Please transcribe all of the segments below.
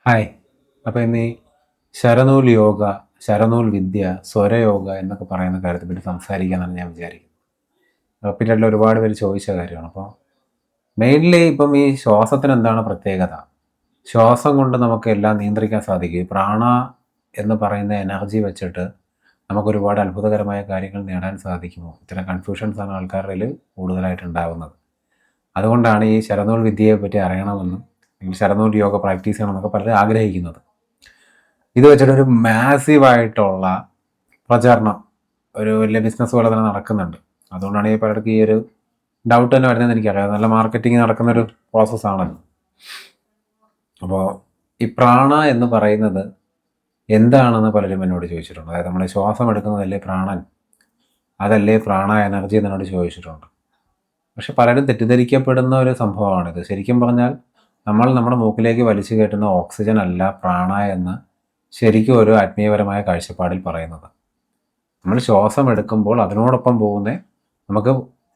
Hi. അപ്പോൾ ഇന്ന് ഈ ശരനൂൽ യോഗ, ശരനൂൽ വിദ്യ, സ്വരയോഗ എന്നൊക്കെ പറയുന്ന കാര്യത്തെ പറ്റി സംസാരിക്കാമെന്നാണ് ഞാൻ വിചാരിക്കുന്നത്. പിന്നീട് ഒരുപാട് പേര് ചോദിച്ച കാര്യമാണ്. അപ്പോൾ മെയിൻലി ഇപ്പം ഈ ശ്വാസത്തിന് എന്താണ് പ്രത്യേകത? ശ്വാസം കൊണ്ട് നമുക്ക് എല്ലാം നിയന്ത്രിക്കാൻ സാധിക്കും. ഈ പ്രാണ എന്ന് പറയുന്ന എനർജി വെച്ചിട്ട് നമുക്ക് ഒരുപാട് അത്ഭുതകരമായ കാര്യങ്ങൾ നേടാൻ സാധിക്കുമോ? ഇത്തരം കൺഫ്യൂഷൻസാണ് ആൾക്കാരുടെ കൂടുതലായിട്ട് ഉണ്ടാകുന്നത്. അതുകൊണ്ടാണ് ഈ ശരനൂൽ വിദ്യയെ പറ്റി അറിയണമെന്നും അല്ലെങ്കിൽ ശരനൂൽ യോഗ പ്രാക്ടീസ് ചെയ്യണമെന്നൊക്കെ പലരും ആഗ്രഹിക്കുന്നത്. ഇത് വെച്ചിട്ടൊരു മാസീവായിട്ടുള്ള പ്രചാരണം ഒരു വലിയ ബിസിനസ് പോലെ തന്നെ നടക്കുന്നുണ്ട്. അതുകൊണ്ടാണ് ഈ പലർക്കും ഈ ഒരു ഡൗട്ട് തന്നെ വരുന്നതെന്ന് എനിക്കറിയാം. നല്ല മാർക്കറ്റിംഗ് നടക്കുന്നൊരു പ്രോസസ്സാണല്ലോ. അപ്പോൾ ഈ പ്രാണ എന്ന് പറയുന്നത് എന്താണെന്ന് പലരും എന്നോട് ചോദിച്ചിട്ടുണ്ട്. അതായത് നമ്മൾ ശ്വാസം എടുക്കുന്നതല്ലേ പ്രാണൻ, അതല്ലേ പ്രാണ എനർജി എന്നോട് ചോദിച്ചിട്ടുണ്ട്. പക്ഷെ പലരും തെറ്റിദ്ധരിക്കപ്പെടുന്ന ഒരു സംഭവമാണിത്. ശരിക്കും പറഞ്ഞാൽ നമ്മൾ നമ്മുടെ മൂക്കിലേക്ക് വലിച്ചു കയറ്റുന്ന ഓക്സിജൻ അല്ല പ്രാണ എന്ന് ശരിക്കും ഒരു ആത്മീയപരമായ കാഴ്ചപ്പാടിൽ പറയുന്നത്. നമ്മൾ ശ്വാസം എടുക്കുമ്പോൾ അതിനോടൊപ്പം പോകുന്ന നമുക്ക്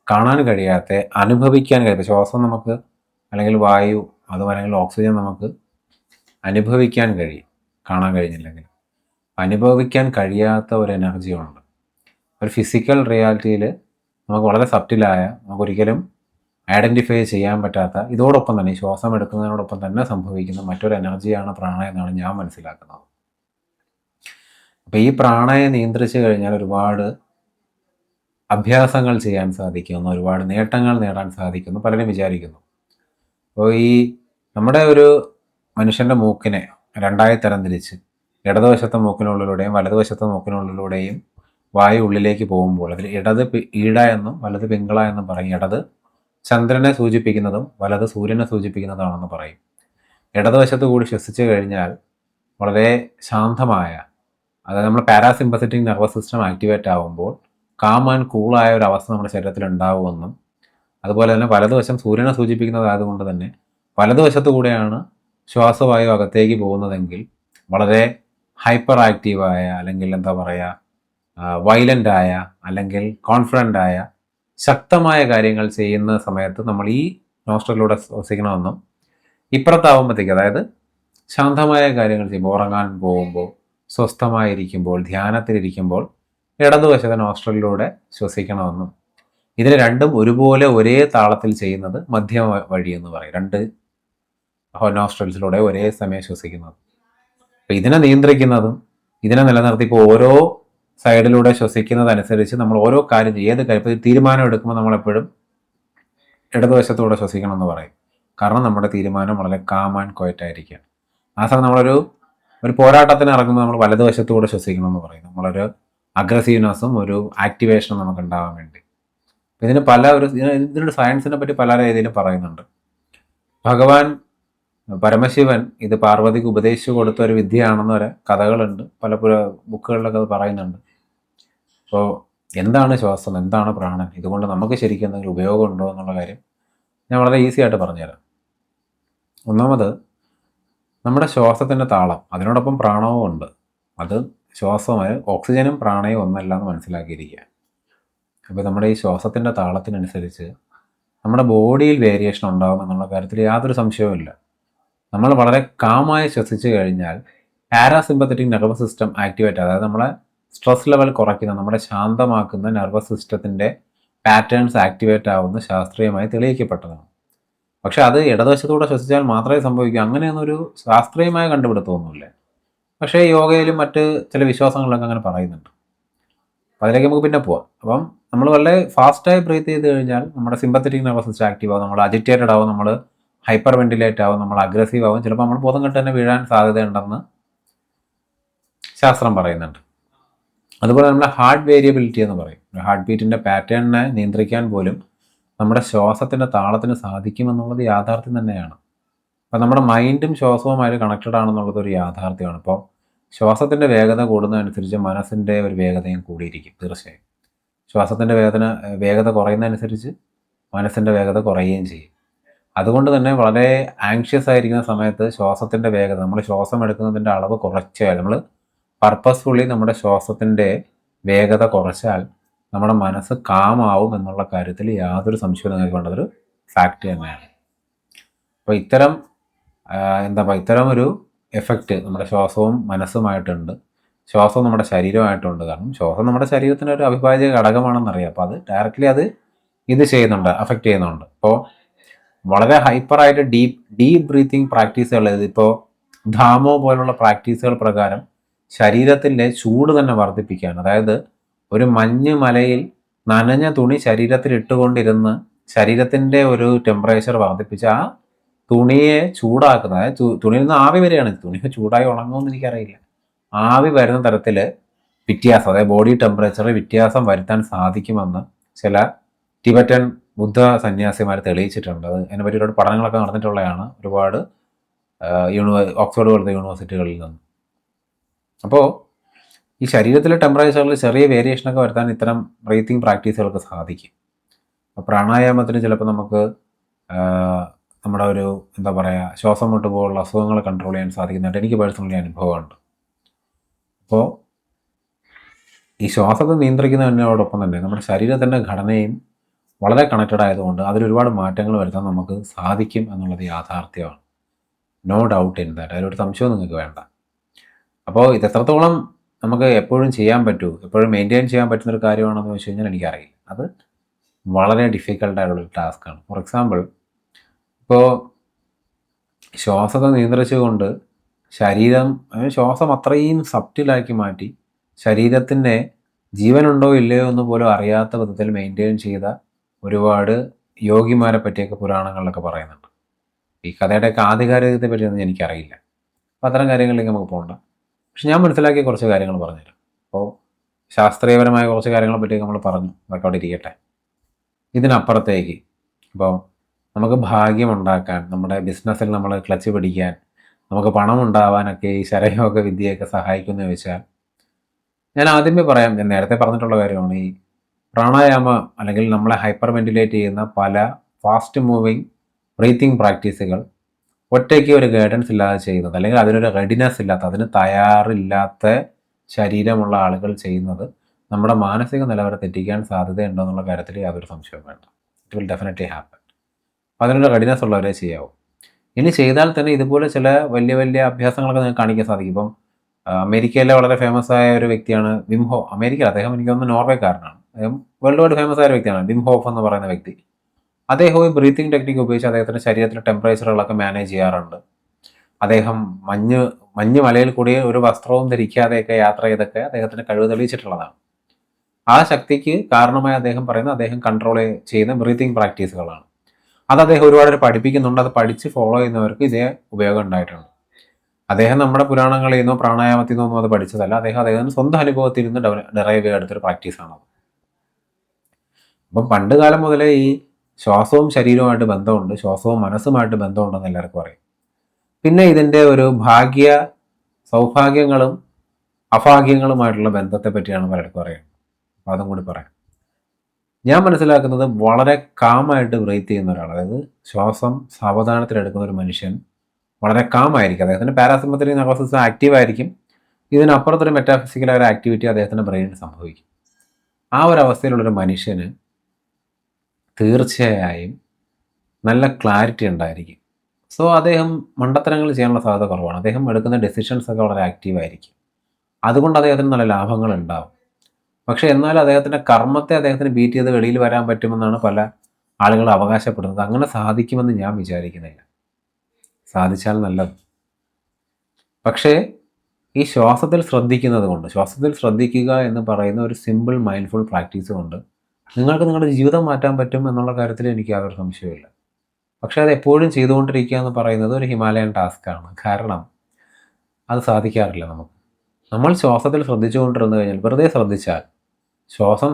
കാണാൻ കഴിയാത്ത, അനുഭവിക്കാൻ കഴിയാത്ത ശ്വാസം നമുക്ക് അല്ലെങ്കിൽ വായു അതും അല്ലെങ്കിൽ ഓക്സിജൻ നമുക്ക് അനുഭവിക്കാൻ കഴിയും, കാണാൻ കഴിഞ്ഞില്ലെങ്കിൽ. അനുഭവിക്കാൻ കഴിയാത്ത ഒരു എനർജിയുണ്ട്. ഒരു ഫിസിക്കൽ റിയാലിറ്റിയിൽ നമുക്ക് വളരെ സബ്റ്റിലായ, നമുക്കൊരിക്കലും ഐഡൻറ്റിഫൈ ചെയ്യാൻ പറ്റാത്ത, ഇതോടൊപ്പം തന്നെ ശ്വാസം എടുക്കുന്നതിനോടൊപ്പം തന്നെ സംഭവിക്കുന്ന മറ്റൊരു എനർജിയാണ് പ്രാണ എന്നാണ് ഞാൻ മനസ്സിലാക്കുന്നത്. അപ്പോൾ ഈ പ്രാണയെ നിയന്ത്രിച്ചു കഴിഞ്ഞാൽ ഒരുപാട് അഭ്യാസങ്ങൾ ചെയ്യാൻ സാധിക്കുന്നു, ഒരുപാട് നേട്ടങ്ങൾ നേടാൻ സാധിക്കുന്നു പലരും വിചാരിക്കുന്നു. അപ്പോൾ ഈ നമ്മുടെ ഒരു മനുഷ്യൻ്റെ മൂക്കിനെ രണ്ടായി തരംതിരിച്ച് ഇടതുവശത്തെ മൂക്കിനുള്ളിലൂടെയും വലതുവശത്തെ മൂക്കിനുള്ളിലൂടെയും വായു ഉള്ളിലേക്ക് പോകുമ്പോൾ അതിൽ ഇടത് ഈട എന്നും വലത് പിങ്കള എന്നും പറയും. ഇടത് ചന്ദ്രനെ സൂചിപ്പിക്കുന്നതും വലത് സൂര്യനെ സൂചിപ്പിക്കുന്നതാണെന്ന് പറയും. ഇടതുവശത്ത് കൂടി ശ്വസിച്ചു കഴിഞ്ഞാൽ വളരെ ശാന്തമായ, അതായത് നമ്മൾ പാരാസിമ്പത്തറ്റിക് നെർവസ് സിസ്റ്റം ആക്ടിവേറ്റ് ആകുമ്പോൾ കാം ആൻഡ് കൂളായ ഒരു അവസ്ഥ നമ്മുടെ ശരീരത്തിൽ ഉണ്ടാവുമെന്നും, അതുപോലെ തന്നെ വലതുവശം സൂര്യനെ സൂചിപ്പിക്കുന്നതായതുകൊണ്ട് തന്നെ വലതുവശത്തു കൂടെയാണ് ശ്വാസവായു അകത്തേക്ക് പോകുന്നതെങ്കിൽ വളരെ ഹൈപ്പർ ആക്റ്റീവായ, അല്ലെങ്കിൽ എന്താ പറയുക, വയലൻ്റായ, അല്ലെങ്കിൽ കോൺഫിഡൻ്റായ, ശക്തമായ കാര്യങ്ങൾ ചെയ്യുന്ന സമയത്ത് നമ്മൾ ഈ നോസ്ട്രലിലൂടെ ശ്വസിക്കണമെന്നും, ഇപ്പുറത്താവുമ്പോഴത്തേക്ക് അതായത് ശാന്തമായ കാര്യങ്ങൾ ചെയ്യുമ്പോൾ, ഉറങ്ങാൻ പോകുമ്പോൾ, സ്വസ്ഥമായിരിക്കുമ്പോൾ, ധ്യാനത്തിലിരിക്കുമ്പോൾ ഇടതുവശത്തെ നോസ്ട്രലിലൂടെ ശ്വസിക്കണമെന്നും, ഇതിന് രണ്ടും ഒരുപോലെ ഒരേ താളത്തിൽ ചെയ്യുന്നത് മധ്യമ വഴി എന്ന് പറയും. രണ്ട് നോസ്ട്രൽസിലൂടെ ഒരേ സമയം ശ്വസിക്കുന്നത്. അപ്പോൾ ഇതിനെ നിയന്ത്രിക്കുന്നതും ഇതിനെ നിലനിർത്തി ഇപ്പോൾ ഓരോ സൈഡിലൂടെ ശ്വസിക്കുന്നതനുസരിച്ച് നമ്മൾ ഓരോ കാര്യം ഏത് കാര്യം ഇപ്പോൾ തീരുമാനം എടുക്കുമ്പോൾ നമ്മളെപ്പോഴും ഇടതുവശത്തൂടെ ശ്വസിക്കണം എന്ന് പറയും. കാരണം നമ്മുടെ തീരുമാനം വളരെ കാം ആൻഡ് ക്വയറ്റ് ആയിരിക്കുക. ആ സമയം നമ്മളൊരു പോരാട്ടത്തിന് ഇറങ്ങുമ്പോൾ നമ്മൾ വലതുവശത്തൂടെ ശ്വസിക്കണം എന്ന് പറയും. നമ്മളൊരു അഗ്രസീവ്നെസ്സും ഒരു ആക്ടിവേഷനും നമുക്ക് ഉണ്ടാവാൻ വേണ്ടി. ഇതിന് ഇതിനൊരു സയൻസിനെ പറ്റി പല രീതിയിലും പറയുന്നുണ്ട്. ഭഗവാൻ പരമശിവൻ ഇത് പാർവതിക്ക് ഉപദേശിച്ചു കൊടുത്ത ഒരു വിദ്യയാണെന്ന് വരെ കഥകളുണ്ട്, പല ബുക്കുകളിലൊക്കെ അത് പറയുന്നുണ്ട്. അപ്പോൾ എന്താണ് ശ്വാസം, എന്താണ് പ്രാണൻ, ഇതുകൊണ്ട് നമുക്ക് ശരിക്കും എന്തെങ്കിലും ഉപയോഗമുണ്ടോ എന്നുള്ള കാര്യം ഞാൻ വളരെ ഈസി ആയിട്ട് പറഞ്ഞുതരാം. ഒന്നാമത്, നമ്മുടെ ശ്വാസത്തിൻ്റെ താളം, അതിനോടൊപ്പം പ്രാണവും ഉണ്ട്. അത് ശ്വാസമായ ഓക്സിജനും പ്രാണയും ഒന്നല്ല എന്ന് മനസ്സിലാക്കിയിരിക്കുക. അപ്പോൾ നമ്മുടെ ഈ ശ്വാസത്തിൻ്റെ താളത്തിനനുസരിച്ച് നമ്മുടെ ബോഡിയിൽ വേരിയേഷൻ ഉണ്ടാകും എന്നുള്ള കാര്യത്തിൽ യാതൊരു സംശയവുമില്ല. നമ്മൾ വളരെ കാമായി ശ്വസിച്ച് കഴിഞ്ഞാൽ പാരാസിമ്പത്തറ്റിക് നെർവസ് സിസ്റ്റം ആക്ടിവേറ്റ്, അതായത് നമ്മളെ സ്ട്രെസ് ലെവൽ കുറയ്ക്കുന്ന, നമ്മുടെ ശാന്തമാക്കുന്ന നെർവസ് സിസ്റ്റത്തിൻ്റെ പാറ്റേൺസ് ആക്ടിവേറ്റ് ആവുന്ന ശാസ്ത്രീയമായി തെളിയിക്കപ്പെട്ടതാണ്. പക്ഷെ അത് ഇടതുവശത്തൂടെ ശ്വസിച്ചാൽ മാത്രമേ സംഭവിക്കൂ, അങ്ങനെയൊന്നൊരു ശാസ്ത്രീയമായ കണ്ടുപിടുത്തമൊന്നുമില്ല. പക്ഷേ യോഗയിലും മറ്റ് ചില വിശ്വാസങ്ങളിലൊക്കെ അങ്ങനെ പറയുന്നുണ്ട്. അപ്പോൾ അതിലേക്ക് നമുക്ക് പിന്നെ പോവാം. അപ്പം നമ്മൾ വളരെ ഫാസ്റ്റായി ബ്രീത്ത് ചെയ്ത് കഴിഞ്ഞാൽ നമ്മുടെ സിമ്പത്തറ്റിക് നെർവസ് സിസ്റ്റം ആക്റ്റീവ് ആവും, നമ്മൾ അജിറ്റേറ്റഡ് ആവും, നമ്മൾ ഹൈപ്പർ വെന്റിലേറ്റ് ആവും, നമ്മൾ അഗ്രസീവ് ആവും, ചിലപ്പോൾ നമ്മൾ ബോധം കെട്ട് തന്നെ വീഴാൻ സാധ്യതയുണ്ടെന്ന് ശാസ്ത്രം പറയുന്നുണ്ട്. അതുപോലെ നമ്മുടെ ഹാർട്ട് വേരിയബിലിറ്റി എന്ന് പറയും. ഹാർട്ട് ബീറ്റിൻ്റെ പാറ്റേണിനെ നിയന്ത്രിക്കാൻ പോലും നമ്മുടെ ശ്വാസത്തിൻ്റെ താളത്തിന് സാധിക്കുമെന്നുള്ളത് യാഥാർത്ഥ്യം തന്നെയാണ്. അപ്പോൾ നമ്മുടെ മൈൻഡും ശ്വാസവുമായി കണക്റ്റഡ് ആണെന്നുള്ളത് ഒരു യാഥാർത്ഥ്യമാണ്. അപ്പോൾ ശ്വാസത്തിൻ്റെ വേഗത കൂടുന്നതനുസരിച്ച് മനസ്സിൻ്റെ ഒരു വേഗതയും കൂടിയിരിക്കും തീർച്ചയായും. ശ്വാസത്തിൻ്റെ വേഗത കുറയുന്നതനുസരിച്ച് മനസ്സിൻ്റെ വേഗത കുറയുകയും ചെയ്യും. അതുകൊണ്ട് തന്നെ വളരെ ആങ്ഷ്യസ് ആയിരിക്കുന്ന സമയത്ത് ശ്വാസത്തിൻ്റെ വേഗത, നമ്മൾ ശ്വാസം എടുക്കുന്നതിൻ്റെ അളവ് കുറച്ചാൽ, നമ്മൾ പർപ്പസ്ഫുള്ളി നമ്മുടെ ശ്വാസത്തിൻ്റെ വേഗത കുറച്ചാൽ നമ്മുടെ മനസ്സ് കാമാവും എന്നുള്ള കാര്യത്തിൽ യാതൊരു സംശയവും നിങ്ങൾക്ക് വേണ്ടതൊരു ഫാക്റ്റ് തന്നെയാണ്. അപ്പോൾ ഇത്തരം ഒരു എഫക്റ്റ് നമ്മുടെ ശ്വാസവും മനസ്സുമായിട്ടുണ്ട്, ശ്വാസം നമ്മുടെ ശരീരമായിട്ടുണ്ട്. കാരണം ശ്വാസം നമ്മുടെ ശരീരത്തിൻ്റെ ഒരു അവിഭാജ്യ ഘടകമാണെന്നറിയാം. അപ്പോൾ അത് ഡയറക്റ്റ്ലി അത് ഇത് ചെയ്യുന്നുണ്ട്, അഫക്റ്റ് ചെയ്യുന്നുണ്ട്. ഇപ്പോൾ വളരെ ഹൈപ്പറായിട്ട് ഡീപ്പ് ബ്രീത്തിങ് പ്രാക്ടീസുകൾ, ഇതിപ്പോൾ ധാമോ പോലുള്ള പ്രാക്ടീസുകൾ പ്രകാരം ശരീരത്തിൻ്റെ ചൂട് തന്നെ വർദ്ധിപ്പിക്കുകയാണ്. അതായത് ഒരു മഞ്ഞ് മലയിൽ നനഞ്ഞ തുണി ശരീരത്തിൽ ഇട്ടുകൊണ്ടിരുന്ന് ശരീരത്തിൻ്റെ ഒരു ടെമ്പറേച്ചർ വർദ്ധിപ്പിച്ച് ആ തുണിയെ ചൂടാക്കുന്നത്, അതായത് തുണിയിൽ നിന്ന് ആവി വരികയാണ്. തുണി ചൂടായി ഉണങ്ങുമെന്ന് എനിക്കറിയില്ല. ആവി വരുന്ന തരത്തിൽ വ്യത്യാസം, അതായത് ബോഡി ടെമ്പറേച്ചറിൽ വ്യത്യാസം വരുത്താൻ സാധിക്കുമെന്ന് ചില ടിബറ്റൻ ബുദ്ധ സന്യാസിമാർ തെളിയിച്ചിട്ടുണ്ട്. അത് അതിനെപ്പറ്റി ഒരുപാട് പഠനങ്ങളൊക്കെ നടന്നിട്ടുള്ളതാണ് ഒരുപാട് ഓക്സ്ഫോർഡ് പോലത്തെ യൂണിവേഴ്സിറ്റികളിൽ നിന്ന്. അപ്പോൾ ഈ ശരീരത്തിലെ ടെമ്പറേച്ചറിൽ ചെറിയ വേരിയേഷനൊക്കെ വരുത്താൻ ഇത്തരം ബ്രീത്തിങ് പ്രാക്ടീസുകൾക്ക് സാധിക്കും. അപ്പോൾ പ്രാണായാമത്തിന് ചിലപ്പോൾ നമുക്ക് നമ്മുടെ ഒരു എന്താ പറയുക ശ്വാസം മുട്ട് പോലുള്ള അസുഖങ്ങൾ കൺട്രോൾ ചെയ്യാൻ സാധിക്കുന്നതായിട്ട് എനിക്ക് പേഴ്സണലി അനുഭവമുണ്ട്. അപ്പോൾ ഈ ശ്വാസത്തെ നിയന്ത്രിക്കുന്നതിനോടൊപ്പം തന്നെ നമ്മുടെ ശരീരത്തിൻ്റെ ഘടനയും വളരെ കണക്റ്റഡ് ആയതുകൊണ്ട് അതിലൊരുപാട് മാറ്റങ്ങൾ വരുത്താൻ നമുക്ക് സാധിക്കും എന്നുള്ളത് യാഥാർത്ഥ്യമാണ്. നോ ഡൗട്ട് ഇൻ ദാറ്റ്, അതിലൊരു സംശയവും നിങ്ങൾക്ക് വേണ്ട. അപ്പോൾ ഇത് എത്രത്തോളം നമുക്ക് എപ്പോഴും ചെയ്യാൻ പറ്റൂ, എപ്പോഴും മെയിൻറ്റെയിൻ ചെയ്യാൻ പറ്റുന്നൊരു കാര്യമാണെന്ന് വെച്ച് കഴിഞ്ഞാൽ എനിക്കറിയില്ല. അത് വളരെ ഡിഫിക്കൽട്ടായിട്ടുള്ളൊരു ടാസ്ക്കാണ്. ഫോർ എക്സാമ്പിൾ, ഇപ്പോൾ ശ്വാസത്തെ നിയന്ത്രിച്ചുകൊണ്ട് ശ്വാസം അത്രയും സബ്റ്റിലാക്കി മാറ്റി ശരീരത്തിൻ്റെ ജീവനുണ്ടോ ഇല്ലയോ എന്ന് പോലും അറിയാത്ത വിധത്തിൽ മെയിൻറ്റെയിൻ ചെയ്ത ഒരുപാട് യോഗിമാരെ പറ്റിയൊക്കെ പുരാണങ്ങളിലൊക്കെ പറയുന്നുണ്ട്. ഈ കഥയുടെയൊക്കെ ആധികാരികതയെ പറ്റിയൊന്നും എനിക്കറിയില്ല. അപ്പോൾ അത്തരം കാര്യങ്ങളിലേക്ക് നമുക്ക് പോകണ്ട. പക്ഷെ ഞാൻ മനസ്സിലാക്കിയ കുറച്ച് കാര്യങ്ങൾ പറഞ്ഞുതരാം. അപ്പോൾ ശാസ്ത്രീയപരമായ കുറച്ച് കാര്യങ്ങളെ പറ്റിയൊക്കെ നമ്മൾ പറഞ്ഞു, അതൊക്കെ അവിടെ ഇരിക്കട്ടെ. ഇതിനപ്പുറത്തേക്ക് ഇപ്പോൾ നമുക്ക് ഭാഗ്യമുണ്ടാക്കാൻ, നമ്മുടെ ബിസിനസ്സിൽ നമ്മൾ ക്ലച്ച് പിടിക്കാൻ, നമുക്ക് പണം ഉണ്ടാവാനൊക്കെ ഈ ശരയോഗ വിദ്യയൊക്കെ സഹായിക്കുമെന്ന് ചോദിച്ചാൽ ഞാൻ ആദ്യമേ പറയാം, ഞാൻ നേരത്തെ പറഞ്ഞിട്ടുള്ള കാര്യമാണ്. ഈ പ്രാണായാമ അല്ലെങ്കിൽ നമ്മളെ ഹൈപ്പർ വെന്റിലേറ്റ് ചെയ്യുന്ന പല ഫാസ്റ്റ് മൂവിങ് ബ്രീത്തിങ് പ്രാക്ടീസുകൾ ഒറ്റയ്ക്ക് ഒരു ഗൈഡൻസ് ഇല്ലാതെ ചെയ്യുന്നത്, അല്ലെങ്കിൽ അതിനൊരു റെഡിനെസ് ഇല്ലാത്ത, അതിന് തയ്യാറില്ലാത്ത ശരീരമുള്ള ആളുകൾ ചെയ്യുന്നത് നമ്മുടെ മാനസിക നിലവരെ തെറ്റിക്കാൻ സാധ്യതയുണ്ടോ എന്നുള്ള കാര്യത്തിൽ യാതൊരു സംശയവും വേണ്ട. It will definitely happen. അപ്പോൾ അതിനൊരു റെഡിനെസ് ഉള്ളവരെ ചെയ്യാവും. ഇനി ചെയ്താൽ തന്നെ ഇതുപോലെ ചില വലിയ വലിയ അഭ്യാസങ്ങളൊക്കെ നിങ്ങൾക്ക് കാണിക്കാൻ സാധിക്കും. ഇപ്പം അമേരിക്കയിലെ വളരെ ഫേമസ് ആയ ഒരു വ്യക്തിയാണ് വിം ഹോ. അമേരിക്ക, അദ്ദേഹം എനിക്ക് തോന്നുന്നു നോർവേക്കാരനാണ്. അദ്ദേഹം വേൾഡ് വൈഡ് ഫേമസ് ആയ ഒരു വ്യക്തിയാണ് വിം ഹോഫ് എന്ന് പറയുന്ന വ്യക്തി. അദ്ദേഹം ഈ ബ്രീത്തിങ് ടെക്നിക്ക് ഉപയോഗിച്ച് അദ്ദേഹത്തിൻ്റെ ശരീരത്തിലെ ടെമ്പറേച്ചറുകളൊക്കെ മാനേജ് ചെയ്യാറുണ്ട്. അദ്ദേഹം മഞ്ഞ് മലയിൽ കൂടി ഒരു വസ്ത്രവും ധരിക്കാതെയൊക്കെ യാത്ര ചെയ്തൊക്കെ അദ്ദേഹത്തിൻ്റെ കഴിവ് തെളിയിച്ചിട്ടുള്ളതാണ്. ആ ശക്തിക്ക് കാരണമായി അദ്ദേഹം പറയുന്നത് അദ്ദേഹം കൺട്രോൾ ചെയ്യുന്ന ബ്രീത്തിങ് പ്രാക്ടീസുകളാണ്. അത് അദ്ദേഹം ഒരുപാട് പഠിപ്പിക്കുന്നുണ്ട്. അത് പഠിച്ച് ഫോളോ ചെയ്യുന്നവർക്ക് ഇതേ ഉപയോഗം ഉണ്ടായിട്ടുണ്ട്. അദ്ദേഹം നമ്മുടെ പുരാണങ്ങളിൽ നിന്നോ പ്രാണായാമത്തിൽ നിന്നോ അത് പഠിച്ചതല്ല. അദ്ദേഹം സ്വന്തം അനുഭവത്തിൽ നിന്ന് ഡെറൈവ് ചെയ്തെടുത്തൊരു പ്രാക്ടീസാണത്. അപ്പം പണ്ട് കാലം മുതലേ ഈ ശ്വാസവും ശരീരവുമായിട്ട് ബന്ധമുണ്ട്, ശ്വാസവും മനസ്സുമായിട്ട് ബന്ധമുണ്ടെന്ന് എല്ലാവർക്കും അറിയാം. പിന്നെ ഇതിൻ്റെ ഒരു സൗഭാഗ്യങ്ങളും അഭാഗ്യങ്ങളുമായിട്ടുള്ള ബന്ധത്തെ പറ്റിയാണ് പലർക്കും അറിയാം. അപ്പോൾ അതും കൂടി പറയാം. ഞാൻ മനസ്സിലാക്കുന്നത് വളരെ കാമായിട്ട് ബ്രീത്ത് ചെയ്യുന്ന ഒരാൾ, അതായത് ശ്വാസം സാവധാനത്തിലെടുക്കുന്ന ഒരു മനുഷ്യൻ വളരെ കാമായിരിക്കും. അദ്ദേഹത്തിൻ്റെ പാരാസിമ്പത്തറ്റിക് നെർവസ് സിസ്റ്റം ആക്റ്റീവ് ആയിരിക്കും. ഇതിനപ്പുറത്തൊരു മെറ്റാഫിസിക്കലായ ഒരു ആക്ടിവിറ്റി അദ്ദേഹത്തിൻ്റെ ബ്രെയിനിൽ സംഭവിക്കും. ആ ഒരു അവസ്ഥയിലുള്ളൊരു മനുഷ്യന് തീർച്ചയായും നല്ല ക്ലാരിറ്റി ഉണ്ടായിരിക്കും. സോ അദ്ദേഹം മണ്ടത്തരങ്ങൾ ചെയ്യാനുള്ള സാധ്യത കുറവാണ്. അദ്ദേഹം എടുക്കുന്ന ഡെസിഷൻസൊക്കെ വളരെ ആക്റ്റീവായിരിക്കും. അതുകൊണ്ട് അദ്ദേഹത്തിന് നല്ല ലാഭങ്ങൾ ഉണ്ടാവും. പക്ഷേ എന്നാലും അദ്ദേഹത്തിൻ്റെ കർമ്മത്തെ അദ്ദേഹത്തിന് ബീറ്റ് ചെയ്ത് വെളിയിൽ വരാൻ പറ്റുമെന്നാണ് പല ആളുകൾ അവകാശപ്പെടുന്നത്. അങ്ങനെ സാധിക്കുമെന്ന് ഞാൻ വിചാരിക്കുന്നില്ല. സാധിച്ചാൽ നല്ലത്. പക്ഷേ ഈ ശ്വാസത്തിൽ ശ്രദ്ധിക്കുക എന്ന് പറയുന്ന ഒരു സിമ്പിൾ മൈൻഡ്ഫുൾ പ്രാക്ടീസ് കൊണ്ട് നിങ്ങൾക്ക് നിങ്ങളുടെ ജീവിതം മാറ്റാൻ പറ്റും എന്നുള്ള കാര്യത്തിൽ എനിക്ക് യാതൊരു സംശയമില്ല. പക്ഷേ അത് എപ്പോഴും ചെയ്തുകൊണ്ടിരിക്കുക എന്ന് പറയുന്നത് ഒരു ഹിമാലയൻ ടാസ്ക്കാണ്. കാരണം അത് സാധിക്കാറില്ല നമുക്ക്. നമ്മൾ ശ്വാസത്തിൽ ശ്രദ്ധിച്ചുകൊണ്ടിരുന്നു കഴിഞ്ഞാൽ, വെറുതെ ശ്രദ്ധിച്ചാൽ ശ്വാസം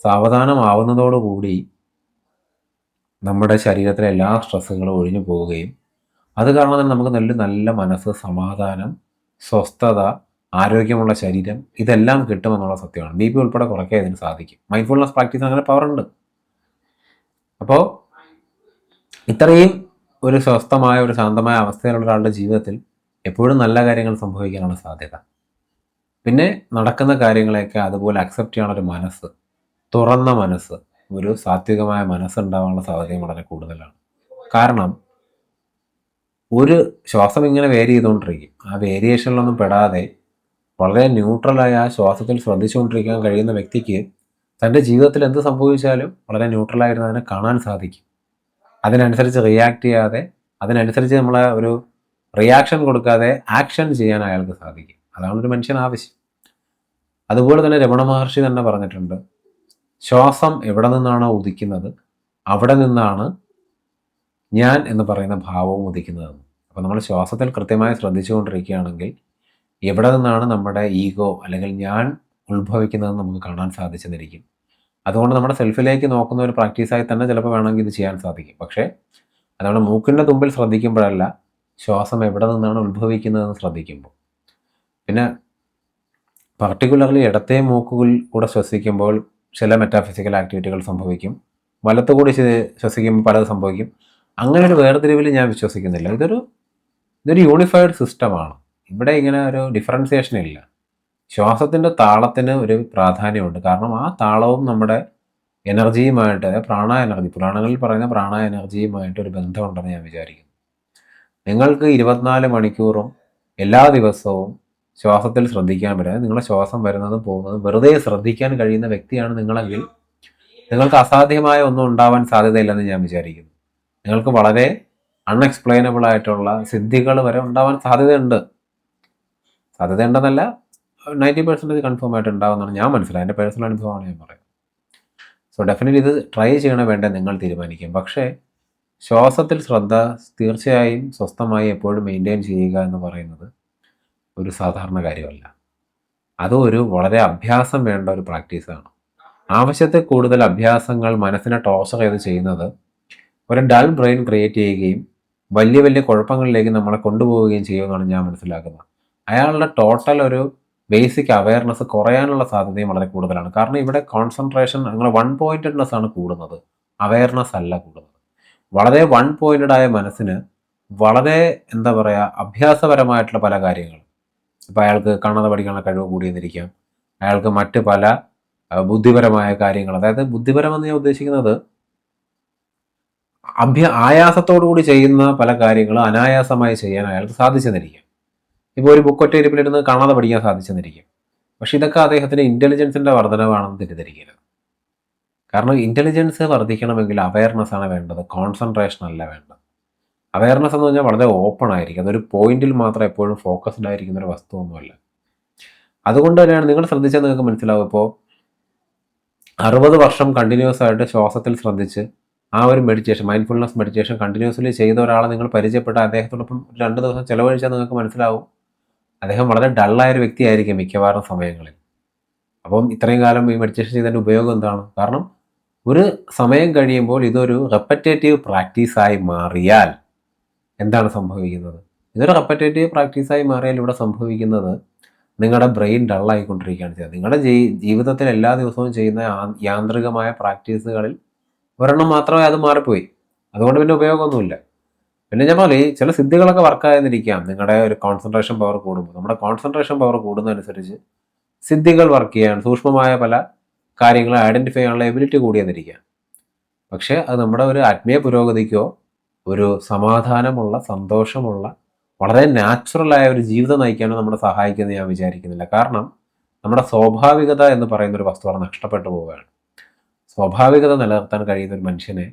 സാവധാനമാവുന്നതോടുകൂടി നമ്മുടെ ശരീരത്തിലെ എല്ലാ സ്ട്രെസ്സുകളും ഒഴിഞ്ഞു പോവുകയും അത് കാരണം തന്നെ നമുക്ക് നല്ല മനസ്സ്, സമാധാനം, സ്വസ്ഥത, ആരോഗ്യമുള്ള ശരീരം ഇതെല്ലാം കിട്ടുമെന്നുള്ള സത്യമാണ്. ബി പി ഉൾപ്പെടെ കുറയ്ക്കാൻ ഇതിന് സാധിക്കും. മൈൻഡ്ഫുൾനെസ് പ്രാക്ടീസ് അങ്ങനെ പവറുണ്ട്. അപ്പോൾ ഇത്രയും ഒരു സ്വസ്ഥമായ ഒരു ശാന്തമായ അവസ്ഥയിലുള്ള ഒരാളുടെ ജീവിതത്തിൽ എപ്പോഴും നല്ല കാര്യങ്ങൾ സംഭവിക്കാനാണ് സാധ്യത. പിന്നെ നടക്കുന്ന കാര്യങ്ങളെയൊക്കെ അതുപോലെ അക്സെപ്റ്റ് ചെയ്യാനുള്ളൊരു മനസ്സ്, തുറന്ന മനസ്സ്, ഒരു സാത്വികമായ മനസ്സുണ്ടാവാനുള്ള സാധ്യതയും വളരെ കൂടുതലാണ്. കാരണം ഒരു ശ്വാസം ഇങ്ങനെ വേരി ചെയ്തുകൊണ്ടിരിക്കും. ആ വേരിയേഷനിലൊന്നും പെടാതെ വളരെ ന്യൂട്രലായ ആ ശ്വാസത്തിൽ ശ്രദ്ധിച്ചുകൊണ്ടിരിക്കാൻ കഴിയുന്ന വ്യക്തിക്ക് തൻ്റെ ജീവിതത്തിൽ എന്ത് സംഭവിച്ചാലും വളരെ ന്യൂട്രലായിട്ട് അതിനെ കാണാൻ സാധിക്കും. അതിനനുസരിച്ച് റിയാക്ട് ചെയ്യാതെ, അതിനനുസരിച്ച് നമ്മളെ ഒരു റിയാക്ഷൻ കൊടുക്കാതെ ആക്ഷൻ ചെയ്യാൻ അയാൾക്ക് സാധിക്കും. അതാണ് ഒരു മനുഷ്യന് ആവശ്യം. അതുപോലെ തന്നെ രമണ മഹർഷി തന്നെ പറഞ്ഞിട്ടുണ്ട്, ശ്വാസം എവിടെ നിന്നാണോ ഉദിക്കുന്നത് അവിടെ നിന്നാണ് ഞാൻ എന്ന് പറയുന്ന ഭാവവും ഉദിക്കുന്നതെന്ന്. അപ്പോൾ നമ്മൾ ശ്വാസത്തിൽ കൃത്യമായി ശ്രദ്ധിച്ചുകൊണ്ടിരിക്കുകയാണെങ്കിൽ എവിടെ നിന്നാണ് നമ്മുടെ ഈഗോ അല്ലെങ്കിൽ ഞാൻ ഉത്ഭവിക്കുന്നതെന്ന് നമുക്ക് കാണാൻ സാധിച്ചെന്നിരിക്കും. അതുകൊണ്ട് നമ്മുടെ സെൽഫിലേക്ക് നോക്കുന്ന ഒരു പ്രാക്ടീസായി തന്നെ ചിലപ്പോൾ വേണമെങ്കിൽ ഇത് ചെയ്യാൻ സാധിക്കും. പക്ഷേ അത് നമ്മുടെ മൂക്കിൻ്റെ തുമ്പിൽ ശ്രദ്ധിക്കുമ്പോഴല്ല, ശ്വാസം എവിടെ നിന്നാണ് ഉത്ഭവിക്കുന്നതെന്ന് ശ്രദ്ധിക്കുമ്പോൾ. പിന്നെ പർട്ടിക്കുലർലി ഇടത്തെ മൂക്കുകൾ കൂടെ ശ്വസിക്കുമ്പോൾ ചില മെറ്റാഫിസിക്കൽ ആക്ടിവിറ്റികൾ സംഭവിക്കും, വലത്തു കൂടി ശ്വസിക്കുമ്പോൾ പലത് സംഭവിക്കും. അങ്ങനെ ഒരു വേർതിരിവിൽ ഞാൻ വിശ്വസിക്കുന്നില്ല. ഇതൊരു യൂണിഫൈഡ് സിസ്റ്റമാണ്. ഇവിടെ ഇങ്ങനെ ഒരു ഡിഫറൻസിയേഷൻ ഇല്ല. ശ്വാസത്തിൻ്റെ താളത്തിന് ഒരു പ്രാധാന്യമുണ്ട്. കാരണം ആ താളവും നമ്മുടെ എനർജിയുമായിട്ട്, പ്രാണ എനർജി, പുരാണങ്ങളിൽ പറയുന്ന പ്രാണ എനർജിയുമായിട്ട് ഒരു ബന്ധമുണ്ടെന്ന് ഞാൻ വിചാരിക്കുന്നു. നിങ്ങൾക്ക് 24 മണിക്കൂറും എല്ലാ ദിവസവും ശ്വാസത്തിൽ ശ്രദ്ധിക്കാൻ പറ്റുക, നിങ്ങളുടെ ശ്വാസം വരുന്നതും പോകുന്നതും വെറുതെ ശ്രദ്ധിക്കാൻ കഴിയുന്ന വ്യക്തിയാണ് നിങ്ങളെങ്കിൽ നിങ്ങൾക്ക് അസാധ്യമായ ഒന്നും ഉണ്ടാവാൻ സാധ്യതയില്ലെന്ന് ഞാൻ വിചാരിക്കുന്നു. നിങ്ങൾക്ക് വളരെ അൺഎക്സ്പ്ലെയിനബിൾ ആയിട്ടുള്ള സിദ്ധികൾ വരെ ഉണ്ടാവാൻ സാധ്യതയുണ്ടെന്നല്ല, 90% കൺഫേം ആയിട്ട് ഉണ്ടാവുമെന്നാണ് ഞാൻ മനസ്സിലായത്. എൻ്റെ പേഴ്സണൽ അനുഭവമാണ് ഞാൻ പറയുന്നത്. സോ ഡെഫിനറ്റ്ലി ഇത് ട്രൈ ചെയ്യണോ വേണ്ടേ നിങ്ങൾ തീരുമാനിക്കും. പക്ഷേ ശ്വാസത്തിൽ ശ്രദ്ധ തീർച്ചയായും സ്വസ്ഥമായി എപ്പോഴും മെയിൻറ്റെയിൻ ചെയ്യുക എന്ന് പറയുന്നത് ഒരു സാധാരണ കാര്യമല്ല. അതൊരു വളരെ അഭ്യാസം വേണ്ട ഒരു പ്രാക്ടീസാണ്. ആവശ്യത്തിൽ കൂടുതൽ അഭ്യാസങ്ങൾ മനസ്സിനെ ടോർച്ചർ ചെയ്ത് ചെയ്യുന്നത് ഒരു ഡൾ ബ്രെയിൻ ക്രിയേറ്റ് ചെയ്യുകയും വലിയ വലിയ കുഴപ്പങ്ങളിലേക്ക് നമ്മളെ കൊണ്ടുപോവുകയും ചെയ്യുമെന്നാണ് ഞാൻ മനസ്സിലാക്കുന്നത്. അയാളുടെ ടോട്ടൽ ഒരു ബേസിക് അവയർനെസ് കുറയാനുള്ള സാധ്യതയും വളരെ കൂടുതലാണ്. കാരണം ഇവിടെ കോൺസെൻട്രേഷൻ അങ്ങനെ വൺ പോയിൻറ്റഡ്നെസ് ആണ് കൂടുന്നത്, അവയർനെസ് അല്ല കൂടുന്നത്. വളരെ വൺ പോയിൻറ്റഡ് ആയ മനസ്സിന് വളരെ എന്താ പറയുക, അഭ്യാസപരമായിട്ടുള്ള പല കാര്യങ്ങൾ, ഇപ്പോൾ അയാൾക്ക് കാണാതെ പഠിക്കാനുള്ള കഴിവ് കൂടിയെന്നിരിക്കാം, അയാൾക്ക് മറ്റ് പല ബുദ്ധിപരമായ കാര്യങ്ങൾ, അതായത് ബുദ്ധിപരമെന്ന് ഞാൻ ഉദ്ദേശിക്കുന്നത് ആയാസത്തോടു കൂടി ചെയ്യുന്ന പല കാര്യങ്ങളും അനായാസമായി ചെയ്യാൻ അയാൾക്ക് സാധിച്ചെന്നിരിക്കും. ഇപ്പോൾ ഒരു ബുക്ക് ഒറ്റയിരിപ്പിലിരുന്ന് കാണാതെ പഠിക്കാൻ സാധിച്ചെന്നിരിക്കും. പക്ഷെ ഇതൊക്കെ അദ്ദേഹത്തിന് ഇൻ്റലിജൻസിൻ്റെ വർധനവാണെന്ന് തെറ്റിദ്ധരിക്കരുത്. കാരണം ഇൻ്റലിജൻസ് വർദ്ധിക്കണമെങ്കിൽ അവയർനെസ് ആണ് വേണ്ടത്, കോൺസെൻട്രേഷൻ അല്ല വേണ്ടത്. അവയർനെസ് എന്ന് പറഞ്ഞാൽ വളരെ ഓപ്പൺ ആയിരിക്കും, അതൊരു പോയിന്റിൽ മാത്രം എപ്പോഴും ഫോക്കസ്ഡ് ആയിരിക്കുന്ന ഒരു വസ്തുവൊന്നുമല്ല. അതുകൊണ്ട് തന്നെയാണ് നിങ്ങൾ ശ്രദ്ധിച്ചാൽ നിങ്ങൾക്ക് മനസ്സിലാവും, ഇപ്പോൾ 60 വർഷം കണ്ടിന്യൂസ് ആയിട്ട് ശ്വാസത്തിൽ ശ്രദ്ധിച്ച് ആ ഒരു മെഡിറ്റേഷൻ, മൈൻഡ്ഫുൾനെസ് മെഡിറ്റേഷൻ കണ്ടിന്യൂസ്ലി ചെയ്ത ഒരാളെ നിങ്ങൾ പരിചയപ്പെട്ട അദ്ദേഹത്തോടൊപ്പം 2 ദിവസം ചിലവഴിച്ചാൽ നിങ്ങൾക്ക് മനസ്സിലാവും അദ്ദേഹം വളരെ ഡള്ളായൊരു വ്യക്തിയായിരിക്കും മിക്കവാറും സമയങ്ങളിൽ. അപ്പം ഇത്രയും കാലം ഈ മെഡിറ്റേഷൻ ചെയ്തതിൻ്റെ ഉപയോഗം എന്താണ്? കാരണം ഒരു സമയം കഴിയുമ്പോൾ ഇതൊരു റെപ്പറ്റേറ്റീവ് പ്രാക്ടീസായി മാറിയാൽ എന്താണ് സംഭവിക്കുന്നത്? ഇതൊരു റെപ്പറ്റേറ്റീവ് പ്രാക്ടീസായി മാറിയാൽ ഇവിടെ സംഭവിക്കുന്നത് നിങ്ങളുടെ ബ്രെയിൻ ഡള്ളായിക്കൊണ്ടിരിക്കുകയാണ് ചെയ്യുന്നത്. നിങ്ങളുടെ ജീവിതത്തിൽ എല്ലാ ദിവസവും ചെയ്യുന്ന യാന്ത്രികമായ പ്രാക്ടീസുകളിൽ ഒരെണ്ണം മാത്രമേ അത് മാറിപ്പോയി, അതുകൊണ്ട് പിന്നെ ഉപയോഗമൊന്നുമില്ല. പിന്നെ ഞാൻ പറഞ്ഞു, ചില സിദ്ധികളൊക്കെ വർക്കായെന്നിരിക്കാം. നിങ്ങളുടെ ഒരു കോൺസെൻട്രേഷൻ പവർ കൂടുമ്പോൾ, നമ്മുടെ കോൺസെൻട്രേഷൻ പവർ കൂടുന്നതനുസരിച്ച് സിദ്ധികൾ വർക്ക് ചെയ്യാൻ, സൂക്ഷ്മമായ പല കാര്യങ്ങളെ ഐഡൻറ്റിഫൈ ചെയ്യാനുള്ള എബിലിറ്റി കൂടിയെന്നിരിക്കാം. പക്ഷേ അത് നമ്മുടെ ഒരു ആത്മീയ പുരോഗതിക്കോ ഒരു സമാധാനമുള്ള, സന്തോഷമുള്ള, വളരെ നാച്ചുറലായ ഒരു ജീവിതം നയിക്കാനോ നമ്മളെ സഹായിക്കുമെന്ന് ഞാൻ വിചാരിക്കുന്നില്ല. കാരണം നമ്മുടെ സ്വാഭാവികത എന്ന് പറയുന്നൊരു വസ്തു അവിടെ നഷ്ടപ്പെട്ടു പോവുകയാണ്. സ്വാഭാവികത നിലനിർത്താൻ കഴിയുന്ന ഒരു മനുഷ്യനെ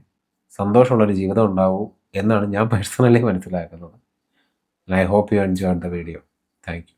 സന്തോഷമുള്ളൊരു ജീവിതം ഉണ്ടാവൂ എന്നാണ് ഞാൻ പേഴ്സണലി മനസ്സിലാക്കുന്നത്. I hope you enjoyed the video. Thank U.